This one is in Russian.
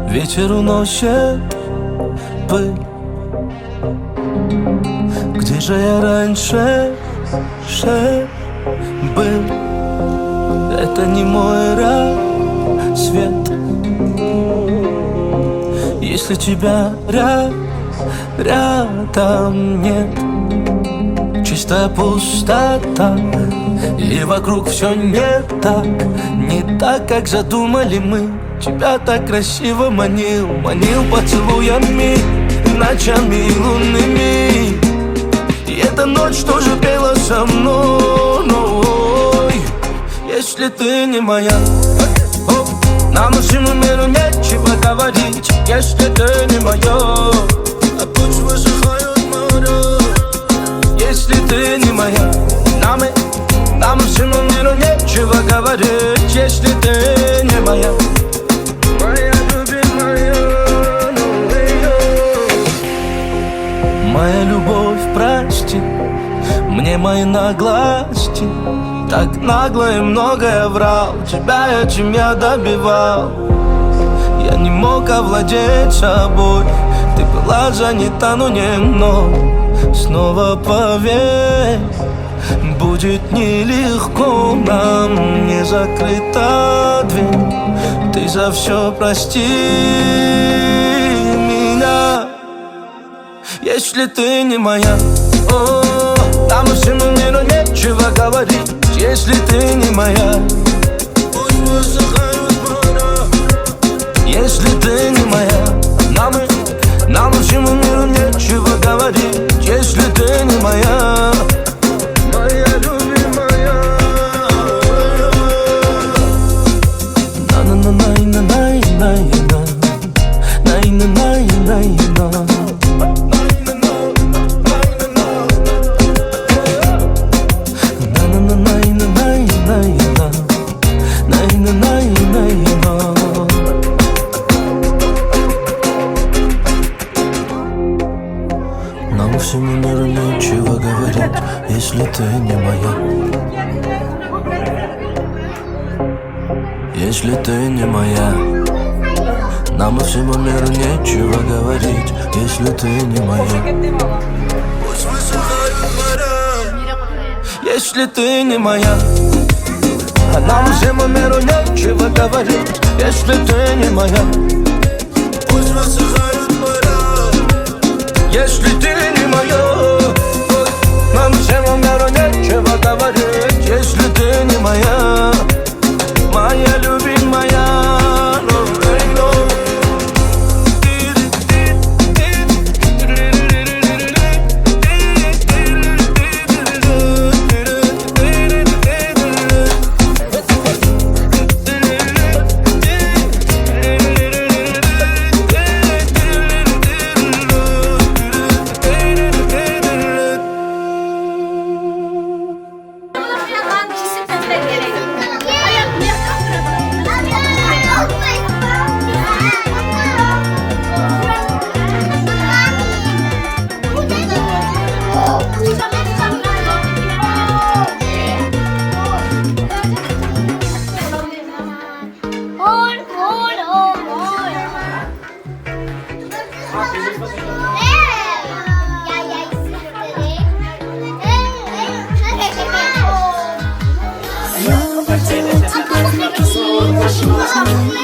Ветер уносит пыль. Где же я раньше был? Это не мой рассвет. Если тебя рядом нет, чистая пустота, и вокруг все не так, как задумали мы. Тебя так красиво манил поцелуями, ночами лунными. И эта ночь тоже пела со мной. Если ты не моя, нам всему миру нечего говорить. Если ты не моя, а пусть высыхают моря. Если ты не моя, нам всему миру нечего говорить. Если ты не моя, моя любимая, моя любовь, прости мне мои наглости. Так нагло и многое врал, тебя этим я добивал. Я не мог овладеть собой, ты была занята, но не мной. Снова поверь, будет нелегко нам, не закрыта дверь. Ты за все прости меня. Если ты не моя, нам всему миру нечего говорить. Если ты не моя, пусть высыхают моря. Если ты не моя, нам всему миру нечего говорить. Если ты не моя, моя любимая. Нам всему миру нечего говорить, если ты не моя. Если ты не моя, нам всему миру нечего говорить, если ты не моя. Пусть высыхают моря. Если ты не моя, нам всему миру нечего говорить, если ты не моя. Пусть высыхают моря. Если ты не моя, нам всему миру нечего говорить, если ты не моя, моя любимая. You're the